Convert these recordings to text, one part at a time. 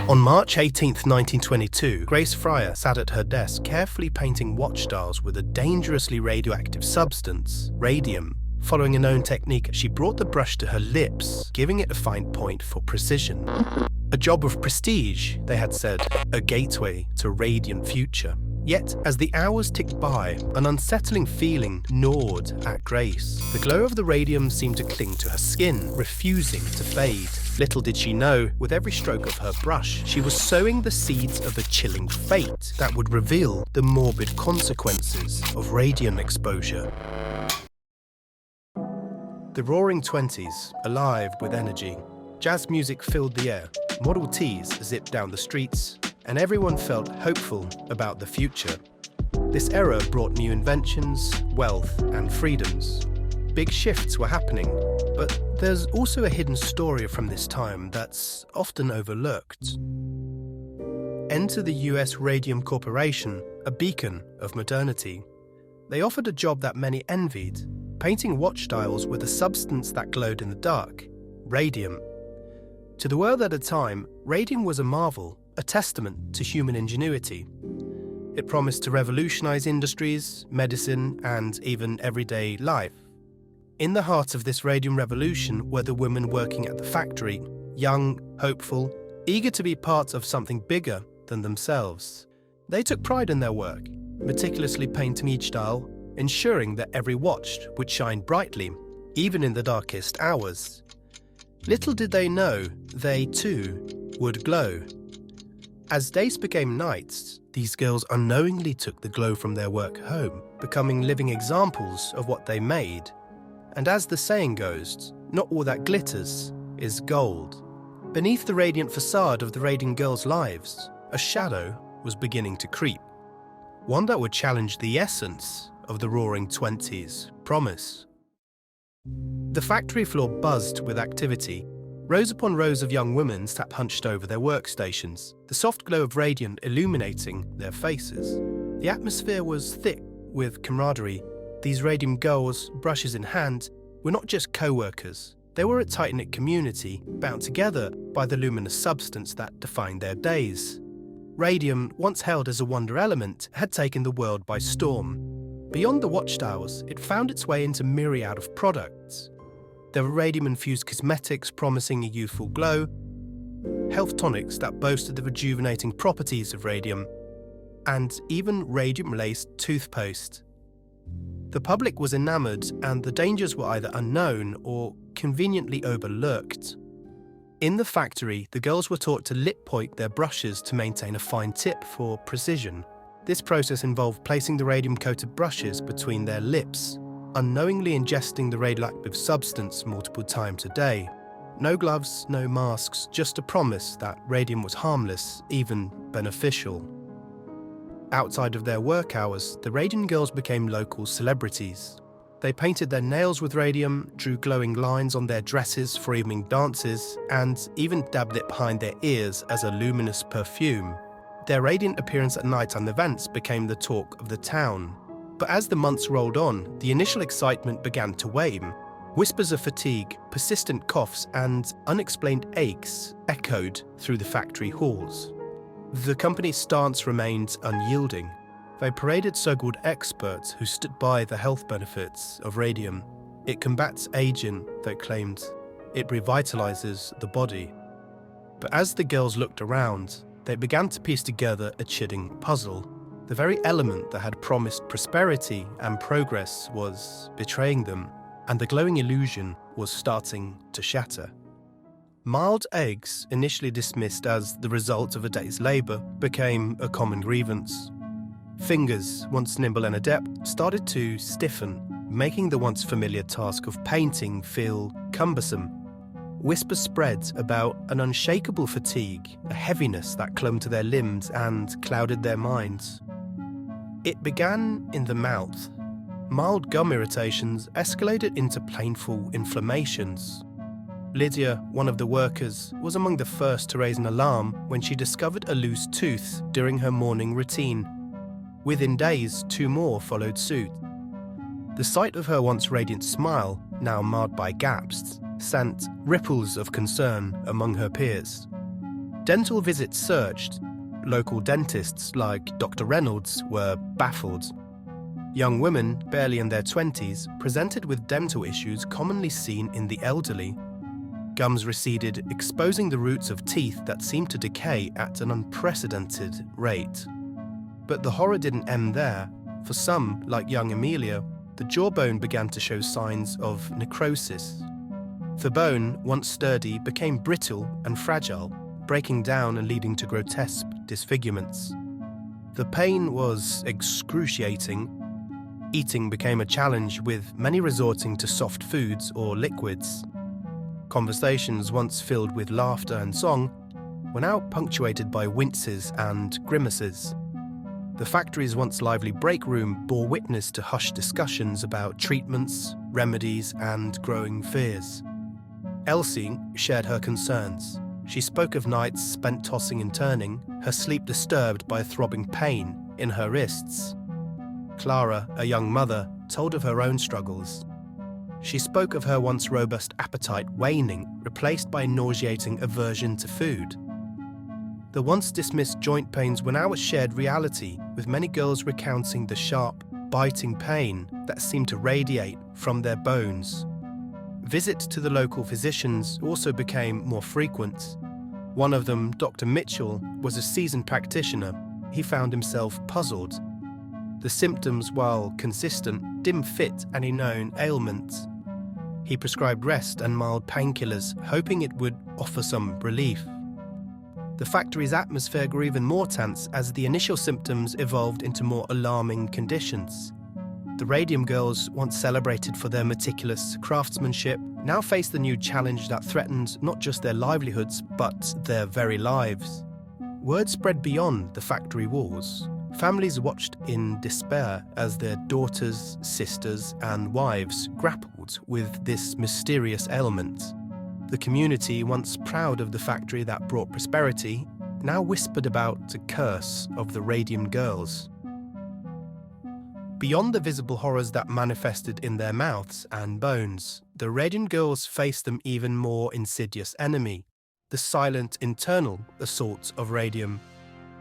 On March 18, 1922, Grace Fryer sat at her desk carefully painting watch dials with a dangerously radioactive substance, radium. Following a known technique, she brought the brush to her lips, giving it a fine point for precision. A job of prestige, they had said, a gateway to a radiant future. Yet, as the hours ticked by, an unsettling feeling gnawed at Grace. The glow of the radium seemed to cling to her skin, refusing to fade. Little did she know, with every stroke of her brush, she was sowing the seeds of a chilling fate that would reveal the morbid consequences of radium exposure. The Roaring Twenties, alive with energy. Jazz music filled the air, Model Ts zipped down the streets, and everyone felt hopeful about the future. This era brought new inventions, wealth, and freedoms. Big shifts were happening, but there's also a hidden story from this time that's often overlooked. Enter the US Radium Corporation, a beacon of modernity. They offered a job that many envied, painting watch dials with a substance that glowed in the dark, radium. To the world at the time, radium was a marvel, a testament to human ingenuity. It promised to revolutionize industries, medicine, and even everyday life. In the heart of this radium revolution were the women working at the factory, young, hopeful, eager to be part of something bigger than themselves. They took pride in their work, meticulously painting each dial, ensuring that every watch would shine brightly, even in the darkest hours. Little did they know, they too would glow. As days became nights, these girls unknowingly took the glow from their work home, becoming living examples of what they made. And as the saying goes, not all that glitters is gold. Beneath the radiant facade of the Radium Girls' lives, a shadow was beginning to creep. One that would challenge the essence of the Roaring Twenties promise. The factory floor buzzed with activity. Rows upon rows of young women sat hunched over their workstations, the soft glow of radium illuminating their faces. The atmosphere was thick with camaraderie. These Radium Girls, brushes in hand, were not just co-workers. They were a tight-knit community, bound together by the luminous substance that defined their days. Radium, once held as a wonder element, had taken the world by storm. Beyond the watch dials, it found its way into myriad of products. There were radium-infused cosmetics promising a youthful glow, health tonics that boasted the rejuvenating properties of radium, and even radium-laced toothpaste. The public was enamored, and the dangers were either unknown or conveniently overlooked. In the factory, the girls were taught to lip point their brushes to maintain a fine tip for precision. This process involved placing the radium-coated brushes between their lips, unknowingly ingesting the radioactive substance multiple times a day. No gloves, no masks, just a promise that radium was harmless, even beneficial. Outside of their work hours, the Radium Girls became local celebrities. They painted their nails with radium, drew glowing lines on their dresses for evening dances, and even dabbed it behind their ears as a luminous perfume. Their radiant appearance at nighttime events became the talk of the town. But as the months rolled on, the initial excitement began to wane. Whispers of fatigue, persistent coughs, and unexplained aches echoed through the factory halls. The company's stance remained unyielding. They paraded so-called experts who stood by the health benefits of radium. It combats aging, they claimed. It revitalizes the body. But as the girls looked around, they began to piece together a chilling puzzle. The very element that had promised prosperity and progress was betraying them, and the glowing illusion was starting to shatter. Mild aches, initially dismissed as the result of a day's labor, became a common grievance. Fingers, once nimble and adept, started to stiffen, making the once familiar task of painting feel cumbersome. Whispers spread about an unshakable fatigue, a heaviness that clung to their limbs and clouded their minds. It began in the mouth. Mild gum irritations escalated into painful inflammations. Lydia, one of the workers, was among the first to raise an alarm when she discovered a loose tooth during her morning routine. Within days, 2 more followed suit. The sight of her once radiant smile, now marred by gaps, sent ripples of concern among her peers. Dental visits surged. Local dentists like Dr. Reynolds were baffled. Young women, barely in their 20s, presented with dental issues commonly seen in the elderly. Gums receded, exposing the roots of teeth that seemed to decay at an unprecedented rate. But the horror didn't end there. For some, like young Amelia, the jawbone began to show signs of necrosis. The bone, once sturdy, became brittle and fragile, breaking down and leading to grotesque disfigurements. The pain was excruciating. Eating became a challenge, with many resorting to soft foods or liquids. Conversations, once filled with laughter and song, were now punctuated by winces and grimaces. The factory's once lively break room bore witness to hushed discussions about treatments, remedies, and growing fears. Elsie shared her concerns. She spoke of nights spent tossing and turning, her sleep disturbed by a throbbing pain in her wrists. Clara, a young mother, told of her own struggles. She spoke of her once robust appetite waning, replaced by a nauseating aversion to food. The once dismissed joint pains were now a shared reality, with many girls recounting the sharp, biting pain that seemed to radiate from their bones. Visits to the local physicians also became more frequent. One of them, Dr. Mitchell, was a seasoned practitioner. He found himself puzzled. The symptoms, while consistent, didn't fit any known ailment. He prescribed rest and mild painkillers, hoping it would offer some relief. The factory's atmosphere grew even more tense as the initial symptoms evolved into more alarming conditions. The Radium Girls, once celebrated for their meticulous craftsmanship, now faced the new challenge that threatened not just their livelihoods, but their very lives. Word spread beyond the factory walls. Families watched in despair as their daughters, sisters, and wives grappled with this mysterious ailment. The community, once proud of the factory that brought prosperity, now whispered about the curse of the Radium Girls. Beyond the visible horrors that manifested in their mouths and bones, the Radium Girls faced an even more insidious enemy, the silent internal assault of radium.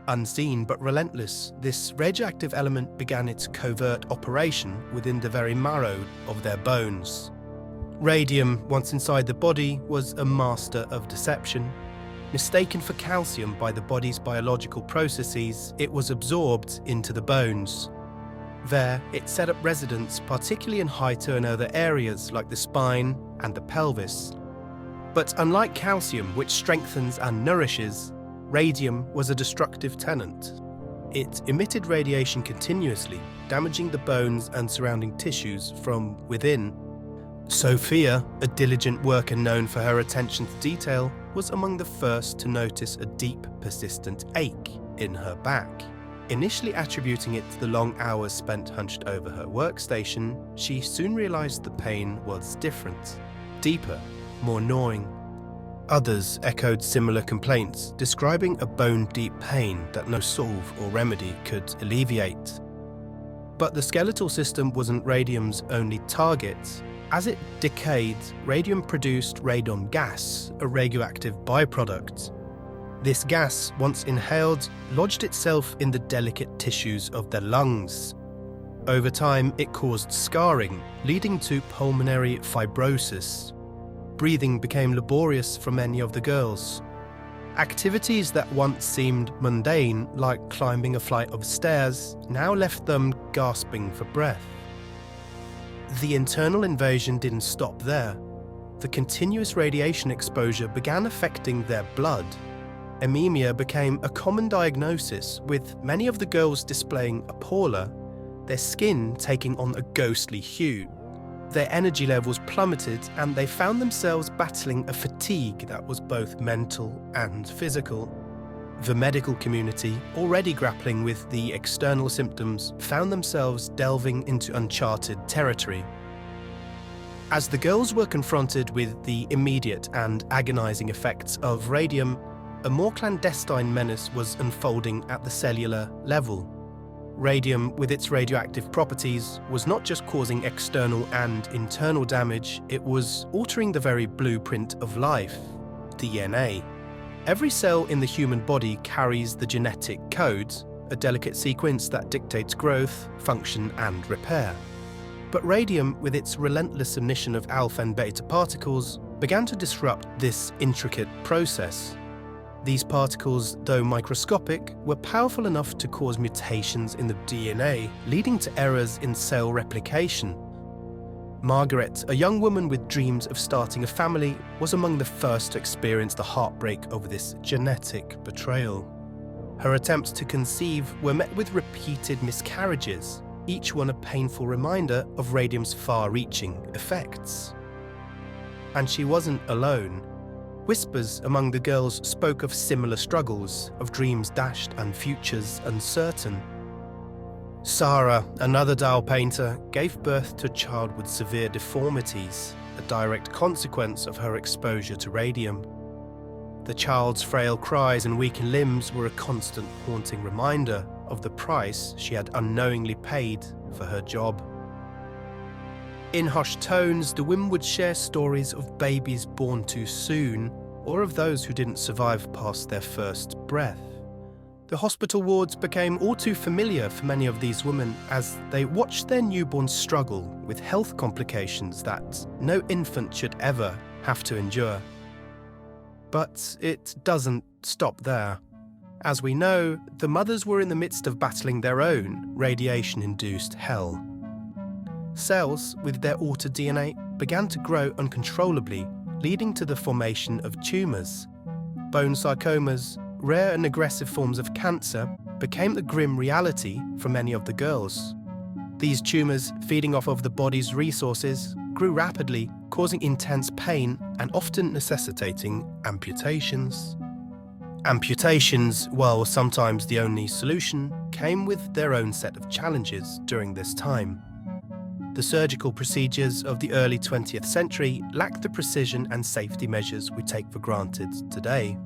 Unseen but relentless, this radioactive element began its covert operation within the very marrow of their bones. Radium, once inside the body, was a master of deception. Mistaken for calcium by the body's biological processes, it was absorbed into the bones. There, it set up residence, particularly in high turnover areas like the spine and the pelvis. But unlike calcium, which strengthens and nourishes, radium was a destructive tenant. It emitted radiation continuously, damaging the bones and surrounding tissues from within. Sophia, a diligent worker known for her attention to detail, was among the first to notice a deep, persistent ache in her back. Initially attributing it to the long hours spent hunched over her workstation, she soon realized the pain was different, deeper, more gnawing. Others echoed similar complaints, describing a bone-deep pain that no salve or remedy could alleviate. But the skeletal system wasn't radium's only target. As it decayed, radium produced radon gas, a radioactive byproduct. This gas, once inhaled, lodged itself in the delicate tissues of their lungs. Over time, it caused scarring, leading to pulmonary fibrosis. Breathing became laborious for many of the girls. Activities that once seemed mundane, like climbing a flight of stairs, now left them gasping for breath. The internal invasion didn't stop there. The continuous radiation exposure began affecting their blood. Anemia became a common diagnosis, with many of the girls displaying a pallor, their skin taking on a ghostly hue. Their energy levels plummeted, and they found themselves battling a fatigue that was both mental and physical. The medical community, already grappling with the external symptoms, found themselves delving into uncharted territory. As the girls were confronted with the immediate and agonizing effects of radium, a more clandestine menace was unfolding at the cellular level. Radium, with its radioactive properties, was not just causing external and internal damage, it was altering the very blueprint of life, DNA. Every cell in the human body carries the genetic code, a delicate sequence that dictates growth, function, and repair. But radium, with its relentless emission of alpha and beta particles, began to disrupt this intricate process. These particles, though microscopic, were powerful enough to cause mutations in the DNA, leading to errors in cell replication. Margaret, a young woman with dreams of starting a family, was among the first to experience the heartbreak over this genetic betrayal. Her attempts to conceive were met with repeated miscarriages, each one a painful reminder of radium's far-reaching effects. And she wasn't alone. Whispers among the girls spoke of similar struggles, of dreams dashed and futures uncertain. Sarah, another doll painter, gave birth to a child with severe deformities, a direct consequence of her exposure to radium. The child's frail cries and weakened limbs were a constant haunting reminder of the price she had unknowingly paid for her job. In hushed tones, the women would share stories of babies born too soon, or of those who didn't survive past their first breath. The hospital wards became all too familiar for many of these women as they watched their newborns struggle with health complications that no infant should ever have to endure. But it doesn't stop there. As we know, the mothers were in the midst of battling their own radiation-induced hell. Cells, with their altered DNA, began to grow uncontrollably, leading to the formation of tumours. Bone sarcomas, rare and aggressive forms of cancer, became the grim reality for many of the girls. These tumours, feeding off of the body's resources, grew rapidly, causing intense pain and often necessitating amputations. Amputations, while sometimes the only solution, came with their own set of challenges during this time. The surgical procedures of the early 20th century lacked the precision and safety measures we take for granted today.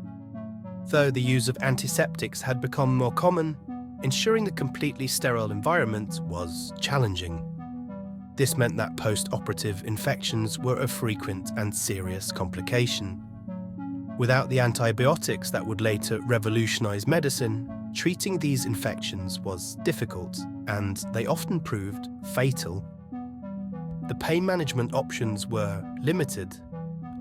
Though the use of antiseptics had become more common, ensuring a completely sterile environment was challenging. This meant that post-operative infections were a frequent and serious complication. Without the antibiotics that would later revolutionize medicine, treating these infections was difficult, and they often proved fatal. The pain management options were limited.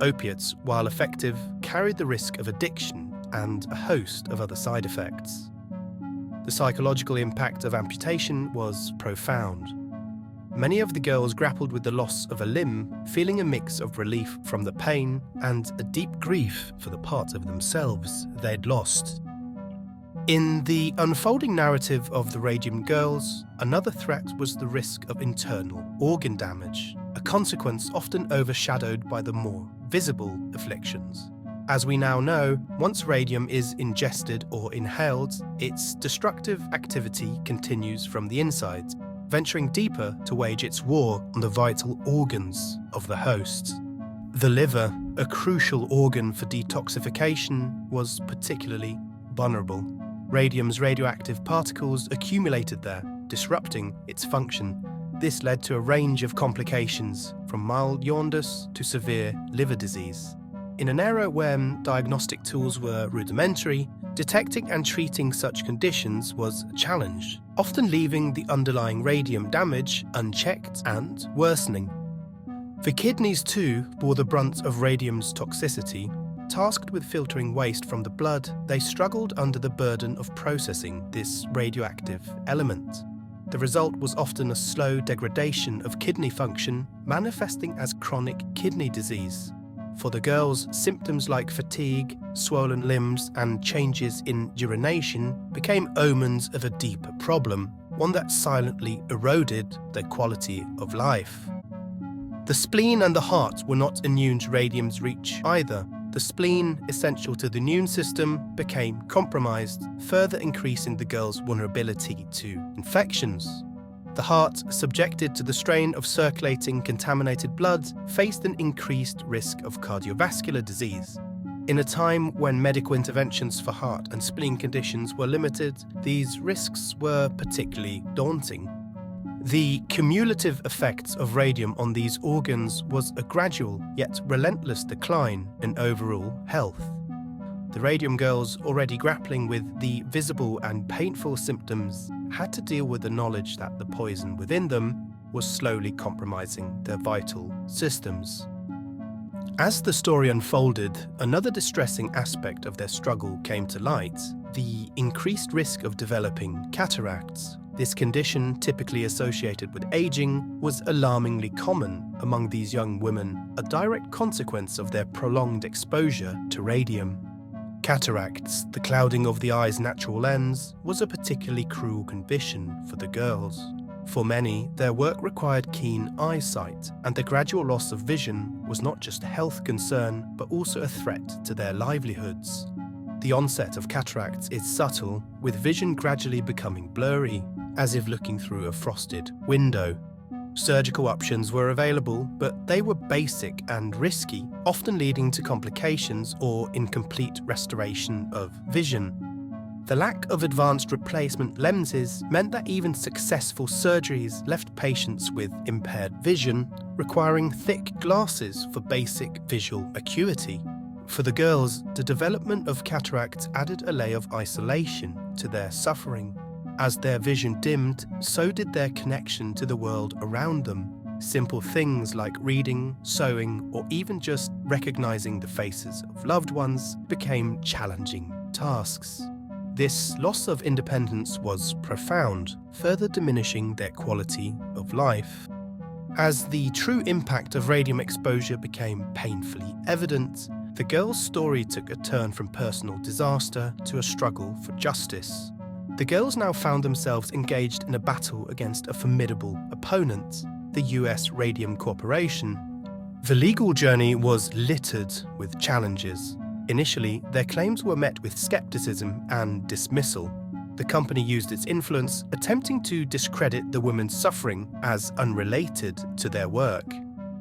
Opiates, while effective, carried the risk of addiction and a host of other side effects. The psychological impact of amputation was profound. Many of the girls grappled with the loss of a limb, feeling a mix of relief from the pain and a deep grief for the part of themselves they'd lost. In the unfolding narrative of the Radium Girls, another threat was the risk of internal organ damage, a consequence often overshadowed by the more visible afflictions. As we now know, once radium is ingested or inhaled, its destructive activity continues from the inside, venturing deeper to wage its war on the vital organs of the host. The liver, a crucial organ for detoxification, was particularly vulnerable. Radium's radioactive particles accumulated there, disrupting its function. This led to a range of complications, from mild jaundice to severe liver disease. In an era when diagnostic tools were rudimentary, detecting and treating such conditions was a challenge, often leaving the underlying radium damage unchecked and worsening. The kidneys too bore the brunt of radium's toxicity. Tasked with filtering waste from the blood, they struggled under the burden of processing this radioactive element. The result was often a slow degradation of kidney function, manifesting as chronic kidney disease. For the girls, symptoms like fatigue, swollen limbs, and changes in urination became omens of a deeper problem, one that silently eroded their quality of life. The spleen and the heart were not immune to radium's reach either. The spleen, essential to the immune system, became compromised, further increasing the girls' vulnerability to infections. The heart, subjected to the strain of circulating contaminated blood, faced an increased risk of cardiovascular disease. In a time when medical interventions for heart and spleen conditions were limited, these risks were particularly daunting. The cumulative effects of radium on these organs was a gradual yet relentless decline in overall health. The Radium Girls, already grappling with the visible and painful symptoms, had to deal with the knowledge that the poison within them was slowly compromising their vital systems. As the story unfolded, another distressing aspect of their struggle came to light: the increased risk of developing cataracts. This condition, typically associated with aging, was alarmingly common among these young women, a direct consequence of their prolonged exposure to radium. Cataracts, the clouding of the eye's natural lens, was a particularly cruel condition for the girls. For many, their work required keen eyesight, and the gradual loss of vision was not just a health concern, but also a threat to their livelihoods. The onset of cataracts is subtle, with vision gradually becoming blurry, as if looking through a frosted window. Surgical options were available, but they were basic and risky, often leading to complications or incomplete restoration of vision. The lack of advanced replacement lenses meant that even successful surgeries left patients with impaired vision, requiring thick glasses for basic visual acuity. For the girls, the development of cataracts added a layer of isolation to their suffering. As their vision dimmed, so did their connection to the world around them. Simple things like reading, sewing, or even just recognizing the faces of loved ones became challenging tasks. This loss of independence was profound, further diminishing their quality of life. As the true impact of radium exposure became painfully evident, the girls' story took a turn from personal disaster to a struggle for justice. The girls now found themselves engaged in a battle against a formidable opponent, the US Radium Corporation. The legal journey was littered with challenges. Initially, their claims were met with skepticism and dismissal. The company used its influence, attempting to discredit the women's suffering as unrelated to their work.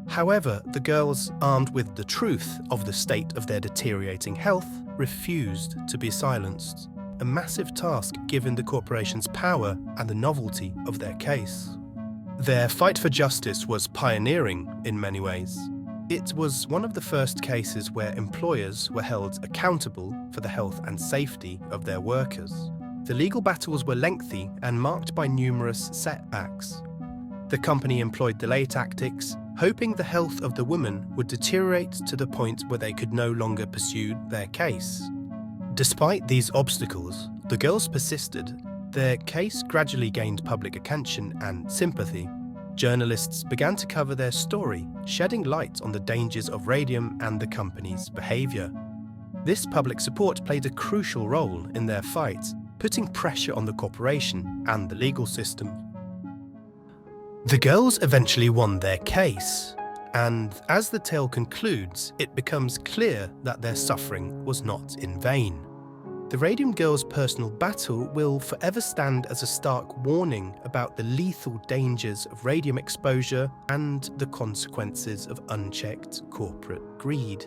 However, the girls, armed with the truth of the state of their deteriorating health, refused to be silenced. A massive task given the corporation's power and the novelty of their case. Their fight for justice was pioneering in many ways. It was one of the first cases where employers were held accountable for the health and safety of their workers. The legal battles were lengthy and marked by numerous setbacks. The company employed delay tactics, hoping the health of the women would deteriorate to the point where they could no longer pursue their case. Despite these obstacles, the girls persisted. Their case gradually gained public attention and sympathy. Journalists began to cover their story, shedding light on the dangers of radium and the company's behavior. This public support played a crucial role in their fight, putting pressure on the corporation and the legal system. The girls eventually won their case, and as the tale concludes, it becomes clear that their suffering was not in vain. The Radium Girls' personal battle will forever stand as a stark warning about the lethal dangers of radium exposure and the consequences of unchecked corporate greed.